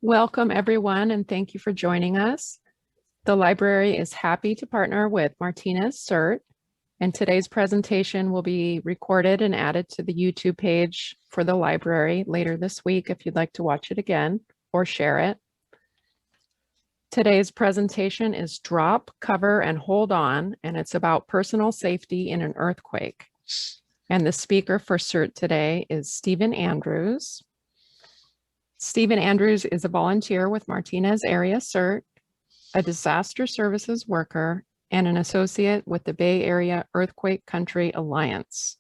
Welcome, everyone, and thank you for joining us. The library is happy to partner with Martinez CERT, and today's presentation will be recorded and added to the YouTube page for the library later this week if you'd like to watch it again or share it. Today's presentation is Drop, Cover, and Hold On, and it's about personal safety in an earthquake. And the speaker for CERT today is Stephen Andrews. Stephen Andrews is a volunteer with Martinez Area CERT, a disaster services worker, and an associate with the Bay Area Earthquake Country Alliance.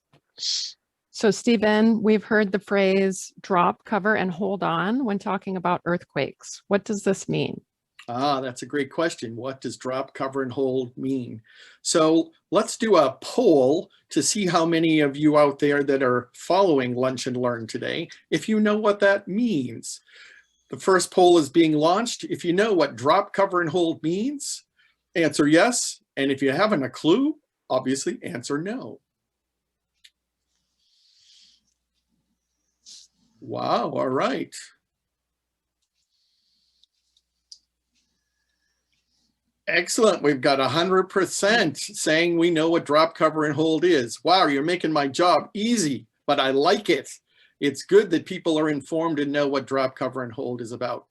So Stephen, we've heard the phrase drop, cover, and hold on when talking about earthquakes. What does this mean? That's a great question. What does drop, cover, and hold mean? So let's do a poll to see how many of you out there that are following Lunch and Learn today, if you know what that means. The first poll is being launched. If you know what drop, cover, and hold means, answer yes. And if you haven't a clue, obviously answer no. Wow, all right. Excellent. We've got 100% saying we know what drop, cover, and hold is. Wow, you're making my job easy, but I like it. It's good that people are informed and know what drop, cover, and hold is about.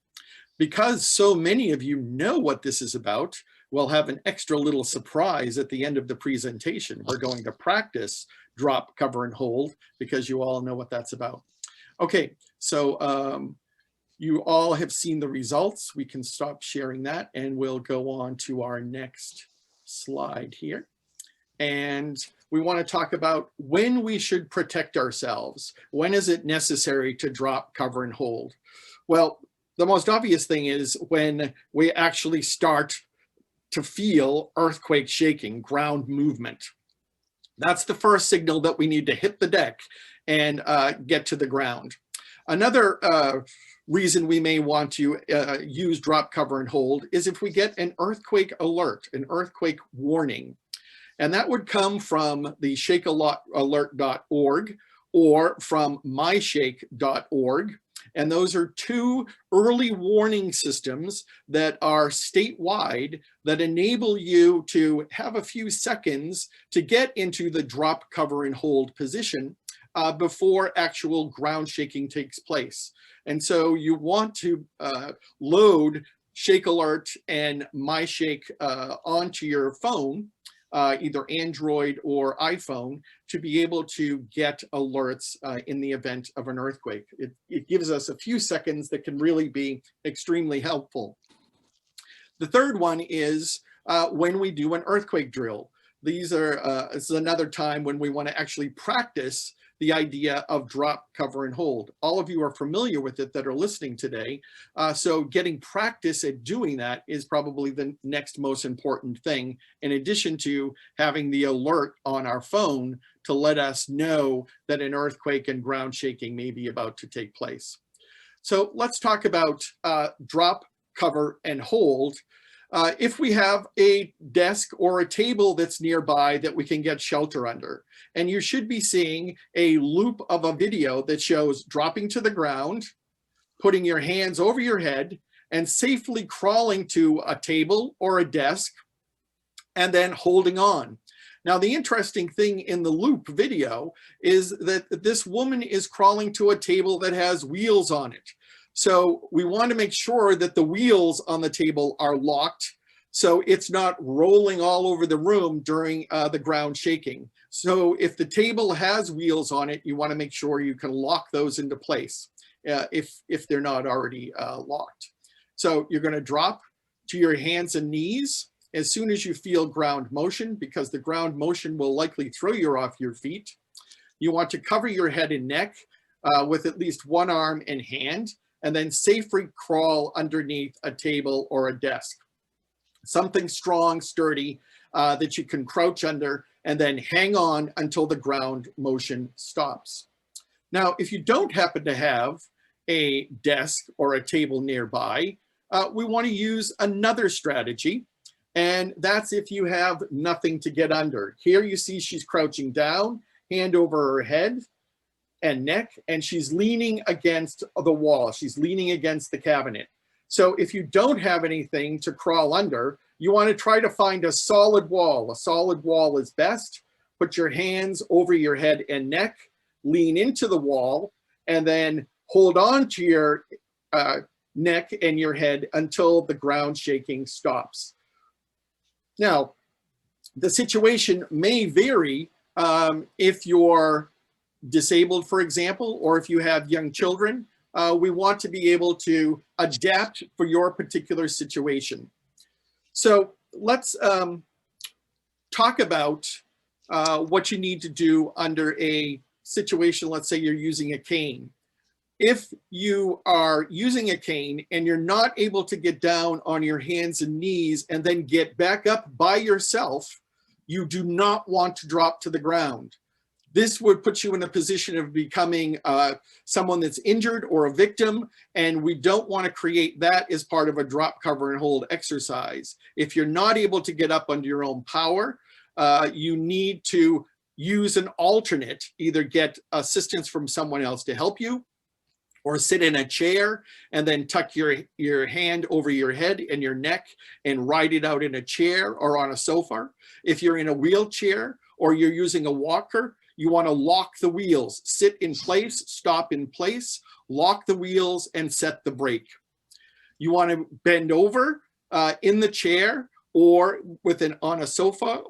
Because so many of you know what this is about, we'll have an extra little surprise at the end of the presentation. We're going to practice drop, cover, and hold because you all know what that's about. Okay, so you all have seen the results. We can stop sharing that and we'll go on to our next slide here. And we want to talk about when we should protect ourselves. When is it necessary to drop, cover, and hold? Well, the most obvious thing is when we actually start to feel earthquake shaking, ground movement. That's the first signal that we need to hit the deck and get to the ground. Another reason we may want to use drop, cover, and hold is if we get an earthquake alert, an earthquake warning. And that would come from the shakealert.org or from myshake.org. And those are two early warning systems that are statewide that enable you to have a few seconds to get into the drop, cover, and hold position before actual ground shaking takes place. And so you want to load Shake Alert and MyShake onto your phone, either Android or iPhone, to be able to get alerts in the event of an earthquake. It gives us a few seconds that can really be extremely helpful. The third one is when we do an earthquake drill. This is another time when we want to actually practice the idea of drop, cover, and hold. All of you are familiar with it that are listening today. So getting practice at doing that is probably the next most important thing, in addition to having the alert on our phone to let us know that an earthquake and ground shaking may be about to take place. So let's talk about drop, cover, and hold. If we have a desk or a table that's nearby that we can get shelter under, and you should be seeing a loop of a video that shows dropping to the ground, putting your hands over your head, and safely crawling to a table or a desk, and then holding on. Now, the interesting thing in the loop video is that this woman is crawling to a table that has wheels on it. So we want to make sure that the wheels on the table are locked so it's not rolling all over the room during the ground shaking. So if the table has wheels on it, you want to make sure you can lock those into place if they're not already locked. So you're going to drop to your hands and knees as soon as you feel ground motion, because the ground motion will likely throw you off your feet. You want to cover your head and neck with at least one arm and hand, and then safely crawl underneath a table or a desk. Something strong, sturdy, that you can crouch under and then hang on until the ground motion stops. Now, if you don't happen to have a desk or a table nearby, we want to use another strategy, and that's if you have nothing to get under. Here you see she's crouching down, hand over her head and neck, and she's leaning against the wall. She's leaning against the cabinet. So if you don't have anything to crawl under, you want to try to find a solid wall. A solid wall is best. Put your hands over your head and neck, lean into the wall, and then hold on to your neck and your head until the ground shaking stops. Now, the situation may vary if you're disabled, for example, or if you have young children. We want to be able to adapt for your particular situation. So let's talk about what you need to do under a situation. Let's say you're using a cane. If you are using a cane and you're not able to get down on your hands and knees and then get back up by yourself, you do not want to drop to the ground. This would put you in a position of becoming someone that's injured or a victim, and we don't want to create that as part of a drop, cover, and hold exercise. If you're not able to get up under your own power, you need to use an alternate, either get assistance from someone else to help you, or sit in a chair and then tuck your hand over your head and your neck and ride it out in a chair or on a sofa. If you're in a wheelchair or you're using a walker, you want to lock the wheels, sit in place, stop in place, lock the wheels, and set the brake. You want to bend over in the chair or on a sofa,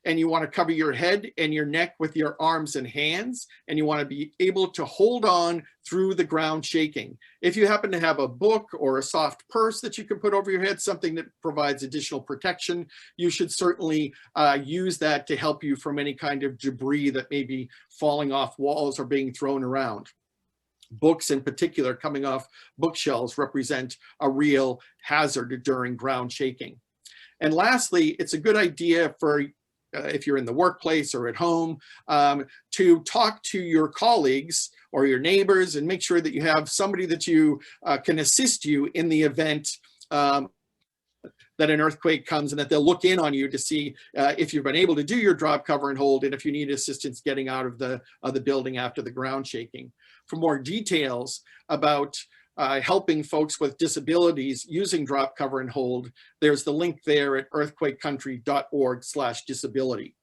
and you want to cover your head and your neck with your arms and hands, and you want to be able to hold on through the ground shaking. If you happen to have a book or a soft purse that you can put over your head, something that provides additional protection, you should certainly use that to help you from any kind of debris that may be falling off walls or being thrown around. Books in particular coming off bookshelves represent a real hazard during ground shaking. And lastly, it's a good idea for if you're in the workplace or at home, to talk to your colleagues or your neighbors and make sure that you have somebody that you can assist you in the event that an earthquake comes, and that they'll look in on you to see if you've been able to do your drop, cover, and hold, and if you need assistance getting out of the building after the ground shaking. For more details about helping folks with disabilities using drop, cover, and hold, there's the link there at earthquakecountry.org/disability.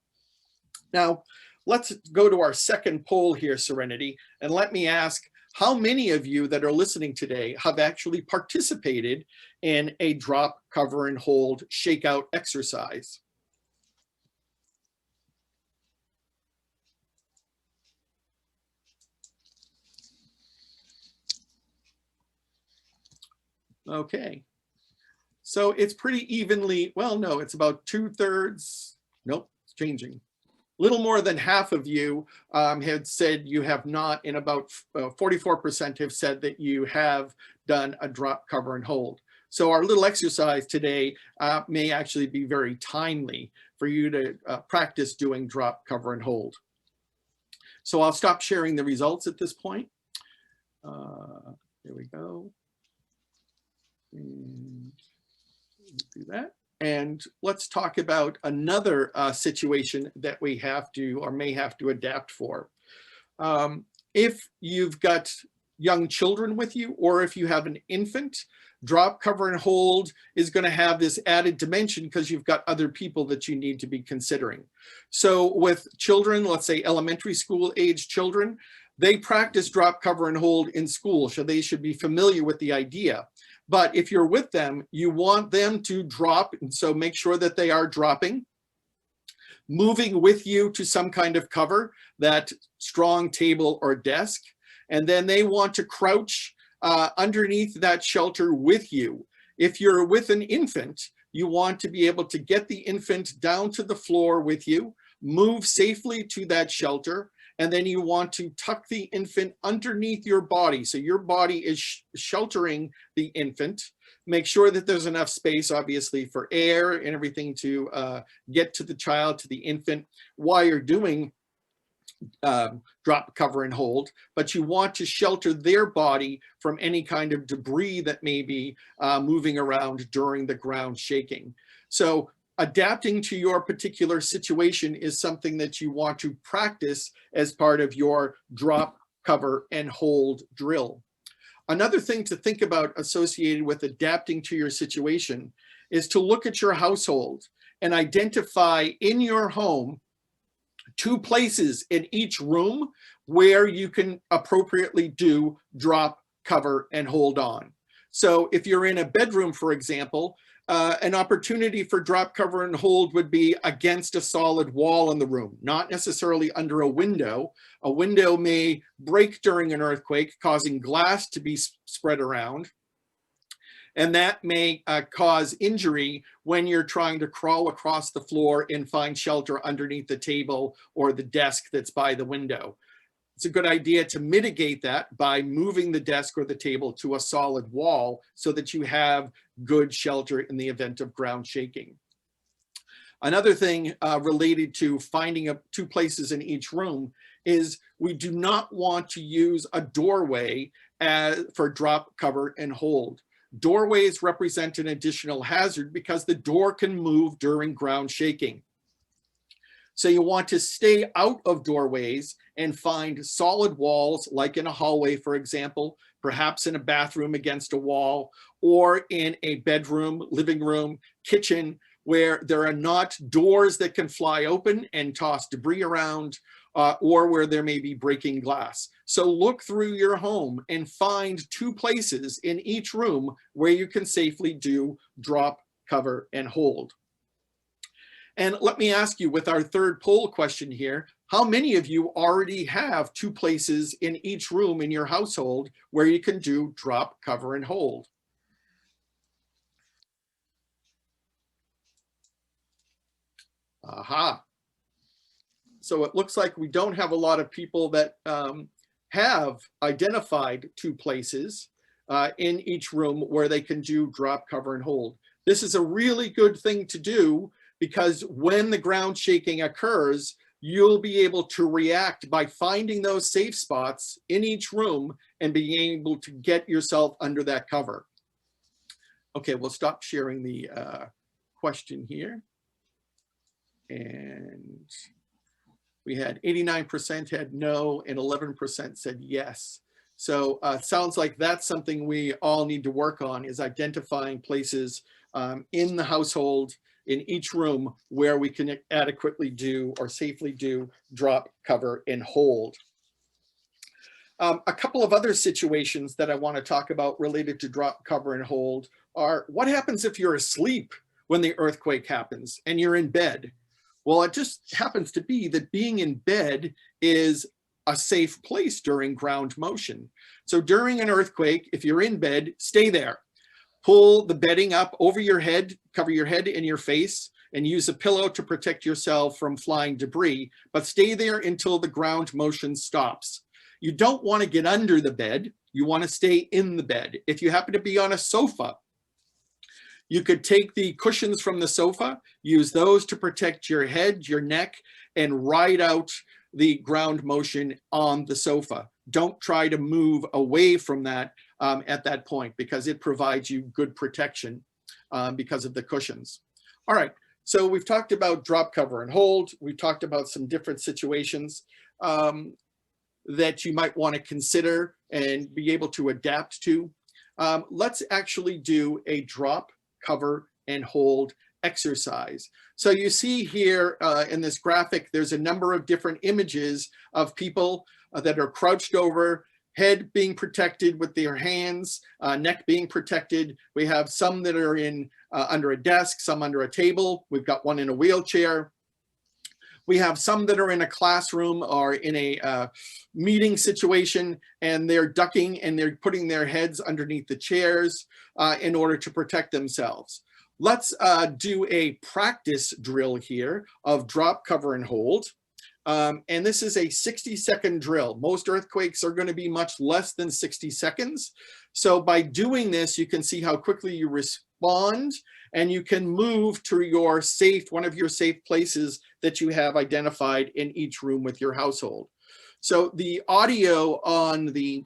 Now, let's go to our second poll here, Serenity, and let me ask, how many of you that are listening today have actually participated in a drop, cover, and hold shakeout exercise? Okay, so it's pretty evenly, well, no, it's about 2/3, nope, it's changing. Little more than half of you had said you have not, and about 44% have said that you have done a drop, cover, and hold. So our little exercise today may actually be very timely for you to practice doing drop, cover, and hold. So I'll stop sharing the results at this point. There we go. And do that. And let's talk about another situation that we have to or may have to adapt for. If you've got young children with you, or if you have an infant, drop, cover, and hold is going to have this added dimension because you've got other people that you need to be considering. So with children, let's say elementary school age children, they practice drop, cover, and hold in school, so they should be familiar with the idea. But if you're with them, you want them to drop, and so make sure that they are dropping, moving with you to some kind of cover, that strong table or desk, and then they want to crouch underneath that shelter with you. If you're with an infant, you want to be able to get the infant down to the floor with you, move safely to that shelter, and then you want to tuck the infant underneath your body. So your body is sheltering the infant. Make sure that there's enough space, obviously, for air and everything to get to the child, to the infant, while you're doing drop, cover, and hold. But you want to shelter their body from any kind of debris that may be moving around during the ground shaking. So adapting to your particular situation is something that you want to practice as part of your drop, cover, and hold drill. Another thing to think about associated with adapting to your situation is to look at your household and identify in your home 2 places in each room where you can appropriately do drop, cover, and hold on. So if you're in a bedroom, for example, an opportunity for drop, cover, and hold would be against a solid wall in the room, not necessarily under a window. A window may break during an earthquake, causing glass to be spread around. And that may cause injury when you're trying to crawl across the floor and find shelter underneath the table or the desk that's by the window. It's a good idea to mitigate that by moving the desk or the table to a solid wall so that you have good shelter in the event of ground shaking. Another thing related to finding 2 places in each room is we do not want to use a doorway for drop, cover, and hold. Doorways represent an additional hazard because the door can move during ground shaking. So you want to stay out of doorways and find solid walls, like in a hallway, for example, perhaps in a bathroom against a wall, or in a bedroom, living room, kitchen, where there are not doors that can fly open and toss debris around, or where there may be breaking glass. So look through your home and find 2 places in each room where you can safely do drop, cover, and hold. And let me ask you, with our third poll question here, how many of you already have 2 places in each room in your household where you can do drop, cover, and hold? Aha. So it looks like we don't have a lot of people that have identified 2 places in each room where they can do drop, cover, and hold. This is a really good thing to do because when the ground shaking occurs, you'll be able to react by finding those safe spots in each room and being able to get yourself under that cover. Okay, we'll stop sharing the question here. And we had 89% had no and 11% said yes. So sounds like that's something we all need to work on, is identifying places in the household, in each room, where we can adequately do or safely do drop, cover, and hold. A couple of other situations that I want to talk about related to drop, cover, and hold are, what happens if you're asleep when the earthquake happens and you're in bed? Well, it just happens to be that being in bed is a safe place during ground motion. So during an earthquake, if you're in bed, stay there. Pull the bedding up over your head, cover your head and your face, and use a pillow to protect yourself from flying debris, but stay there until the ground motion stops. You don't want to get under the bed. You want to stay in the bed. If you happen to be on a sofa, you could take the cushions from the sofa, use those to protect your head, your neck, and ride out the ground motion on the sofa. Don't try to move away from that at that point, because it provides you good protection because of the cushions. All right, so we've talked about drop, cover, and hold. We've talked about some different situations that you might want to consider and be able to adapt to. Let's actually do a drop, cover, and hold exercise. So you see here in this graphic, there's a number of different images of people that are crouched over, head being protected with their hands, neck being protected. We have some that are in under a desk, some under a table. We've got one in a wheelchair. We have some that are in a classroom or in a meeting situation, and they're ducking and they're putting their heads underneath the chairs in order to protect themselves. Let's do a practice drill here of drop, cover, and hold. And this is a 60-second drill. Most earthquakes are going to be much less than 60 seconds. So by doing this, you can see how quickly you respond, and you can move to your safe, one of your safe places that you have identified in each room with your household. So the audio on the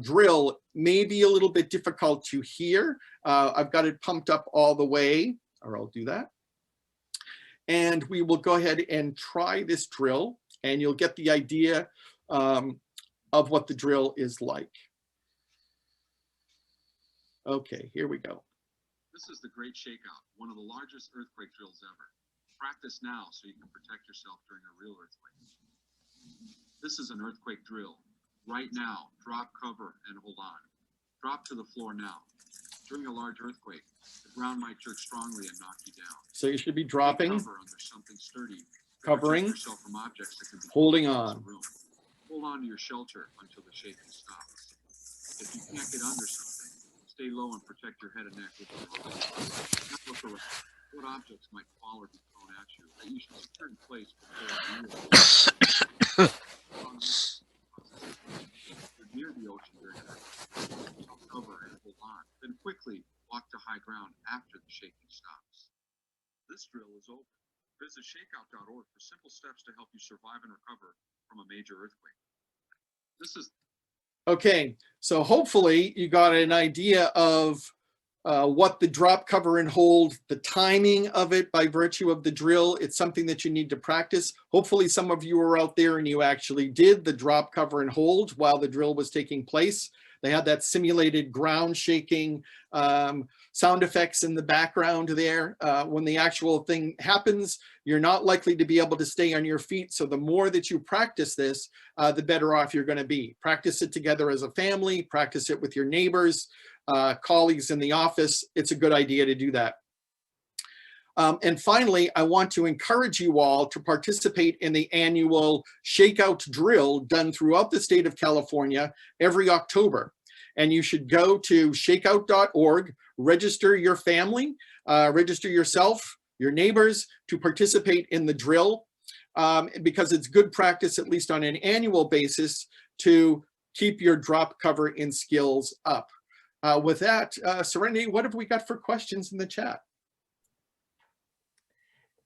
drill may be a little bit difficult to hear. I've got it pumped up all the way, or I'll do that. And we will go ahead and try this drill, and you'll get the idea of what the drill is like. Okay, here we go. This is the Great Shakeout, one of the largest earthquake drills ever. Practice now so you can protect yourself during a real earthquake. This is an earthquake drill. Right now, drop, cover, and hold on. Drop to the floor now. During a large earthquake, the ground might jerk strongly and knock you down. So you should be Take dropping, cover under something sturdy. to covering, protect yourself from objects that can be holding thrown across on. the room. Hold on to your shelter until the shaking stops. If you can't get under something, stay low and protect your head and neck with your arms. Now look around. What objects might fall or be thrown at you that you should secure in place before you You're near the ocean during an earthquake. Cover and hold on. Then quickly walk to high ground after the shaking stops. This drill is over. Visit shakeout.org for simple steps to help you survive and recover from a major earthquake. This is Okay, so hopefully you got an idea of what the drop, cover, and hold, the timing of it by virtue of the drill. It's something that you need to practice. Hopefully some of you were out there and you actually did the drop, cover, and hold while the drill was taking place. They had that simulated ground shaking sound effects in the background there. When the actual thing happens, you're not likely to be able to stay on your feet. So the more that you practice this, the better off you're going to be. Practice it together as a family, practice it with your neighbors, colleagues in the office. It's a good idea to do that. And finally, I want to encourage you all to participate in the annual Shakeout drill done throughout the state of California every October. And you should go to shakeout.org, register your family, register yourself, your neighbors to participate in the drill, because it's good practice, at least on an annual basis, to keep your drop, cover, and skills up. With that, Serenity, what have we got for questions in the chat?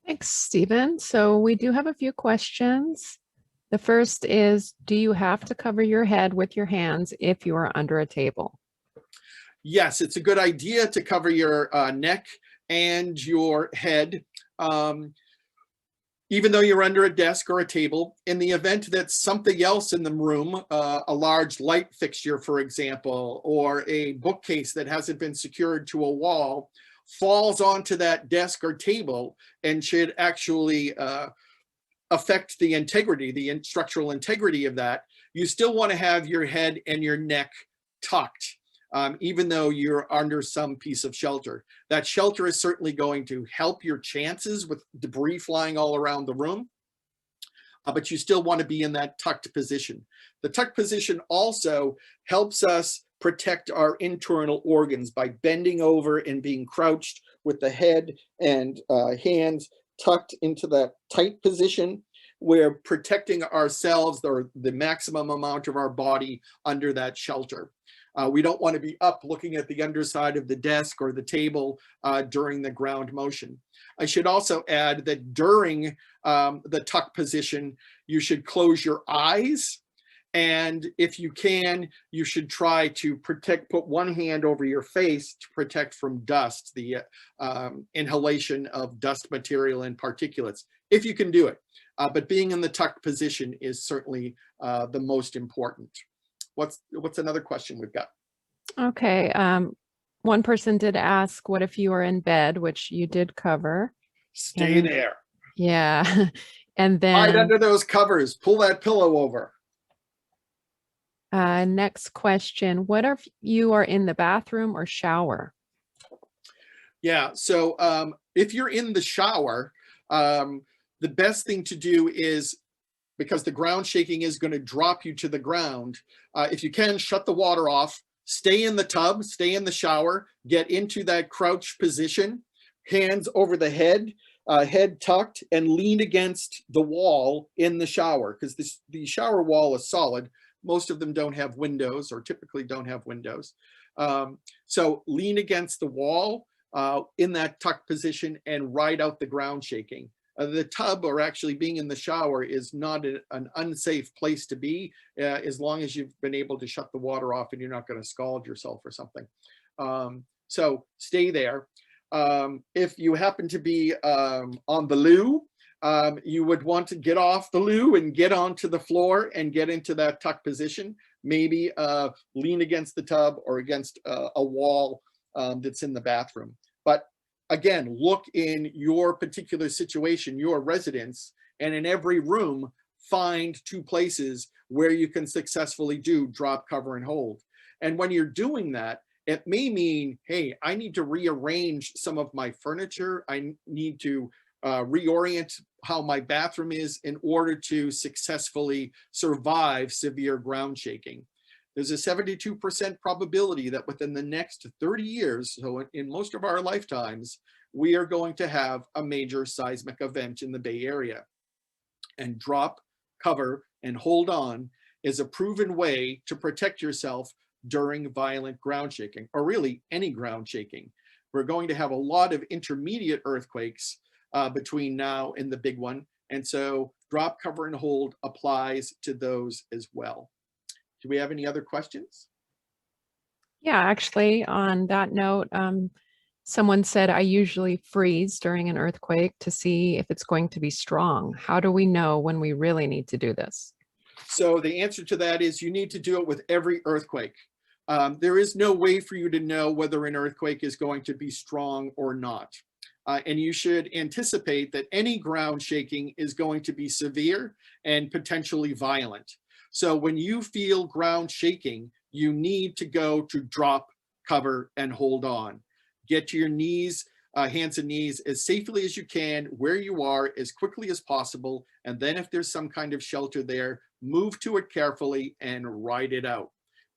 Thanks, Stephen. So we do have a few questions. The first is, do you have to cover your head with your hands if you are under a table? Yes, it's a good idea to cover your neck and your head, even though you're under a desk or a table. In the event that something else in the room, a large light fixture, for example, or a bookcase that hasn't been secured to a wall, falls onto that desk or table and should actually affect the integrity, the structural integrity of that, you still want to have your head and your neck tucked, even though you're under some piece of shelter. That shelter is certainly going to help your chances with debris flying all around the room, but you still want to be in that tucked position. The tucked position also helps us protect our internal organs by bending over and being crouched with the head and hands tucked into that tight position. We're protecting ourselves or the maximum amount of our body under that shelter. We don't want to be up looking at the underside of the desk or the table during the ground motion. I should also add that during the tuck position, you should close your eyes. And if you can, you should try to put one hand over your face to protect from dust, the inhalation of dust material and particulates, if you can do it. But being in the tucked position is certainly the most important. What's another question we've got? Okay. One person did ask, what if you are in bed, which you did cover? Stay there. Yeah. And Hide then under those covers. Pull that pillow over. next question, what if you are in the bathroom or shower? Yeah, so if you're in the shower, the best thing to do is, because the ground shaking is going to drop you to the ground, if you can, shut the water off, stay in the tub, stay in the shower, get into that crouch position, hands over the head, head tucked, and lean against the wall in the shower, because the shower wall is solid. Most of them don't have windows, or typically don't have windows. So lean against the wall in that tucked position and ride out the ground shaking. The tub, or actually being in the shower, is not an unsafe place to be, as long as you've been able to shut the water off and you're not going to scald yourself or something. So stay there. If you happen to be on the loo, you would want to get off the loo and get onto the floor and get into that tuck position. Maybe lean against the tub or against a wall that's in the bathroom. But again, look in your particular situation, your residence, and in every room, find 2 places where you can successfully do drop, cover, and hold. And when you're doing that, it may mean, hey, I need to rearrange some of my furniture. I need to reorient how my bathroom is in order to successfully survive severe ground shaking. There's a 72% probability that within the next 30 years, so in most of our lifetimes, we are going to have a major seismic event in the Bay Area. And drop, cover, and hold on is a proven way to protect yourself during violent ground shaking, or really any ground shaking. We're going to have a lot of intermediate earthquakes between now and the big one. And so drop, cover, and hold applies to those as well. Do we have any other questions? Yeah, actually, on that note, someone said, I usually freeze during an earthquake to see if it's going to be strong. How do we know when we really need to do this? So the answer to that is you need to do it with every earthquake. There is no way for you to know whether an earthquake is going to be strong or not. And you should anticipate that any ground shaking is going to be severe and potentially violent. So when you feel ground shaking, you need to go to drop, cover, and hold on. Get to your knees, hands and knees as safely as you can, where you are, as quickly as possible. And then if there's some kind of shelter there, move to it carefully and ride it out.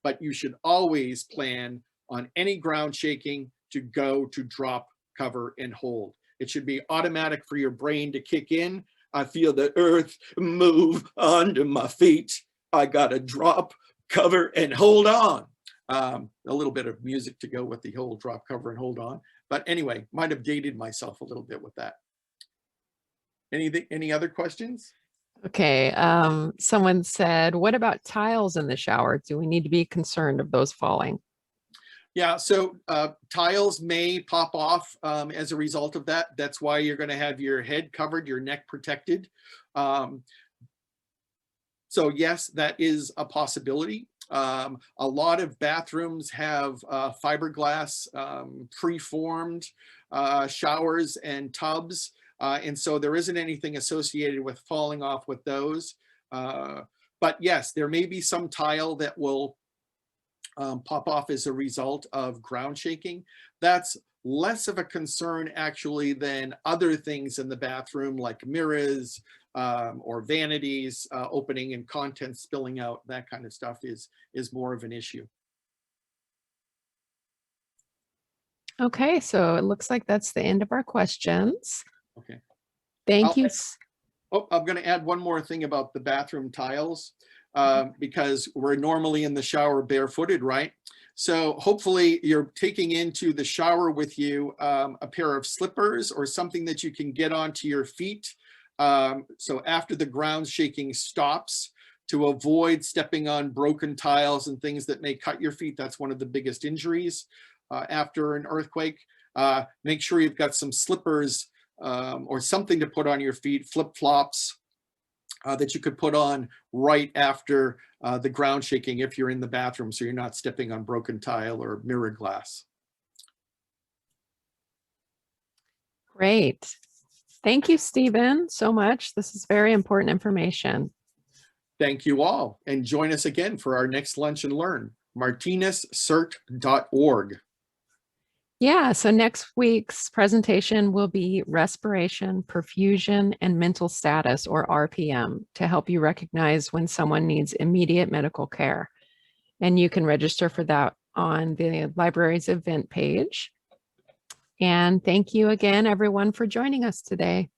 But you should always plan on any ground shaking to go to drop, cover, and hold. It should be automatic for your brain to kick in. I feel the earth move under my feet. I gotta drop, cover, and hold on. A little bit of music to go with the whole drop, cover, and hold on. But anyway, might have dated myself a little bit with that. Any other questions? Okay, someone said, what about tiles in the shower? Do we need to be concerned of those falling? Yeah, so tiles may pop off as a result of that. That's why you're going to have your head covered, your neck protected. So yes, that is a possibility. A lot of bathrooms have fiberglass preformed showers and tubs. And so there isn't anything associated with falling off with those. But yes, there may be some tile that will pop off as a result of ground shaking. That's less of a concern actually than other things in the bathroom like mirrors or vanities opening and contents spilling out. That kind of stuff is more of an issue. Okay, so it looks like that's the end of our questions. Okay. Thank you. I'm going to add one more thing about the bathroom tiles because we're normally in the shower barefooted, right? So hopefully you're taking into the shower with you a pair of slippers or something that you can get onto your feet. So after the ground shaking stops, to avoid stepping on broken tiles and things that may cut your feet. That's one of the biggest injuries after an earthquake. Make sure you've got some slippers or something to put on your feet, flip-flops that you could put on right after the ground shaking if you're in the bathroom, so you're not stepping on broken tile or mirror glass. Great. Thank you, Stephen, so much. This is very important information. Thank you all, and join us again for our next Lunch and Learn, martinezcert.org. Yeah, so next week's presentation will be respiration, perfusion, and mental status, or RPM, to help you recognize when someone needs immediate medical care. And you can register for that on the library's event page. And thank you again, everyone, for joining us today.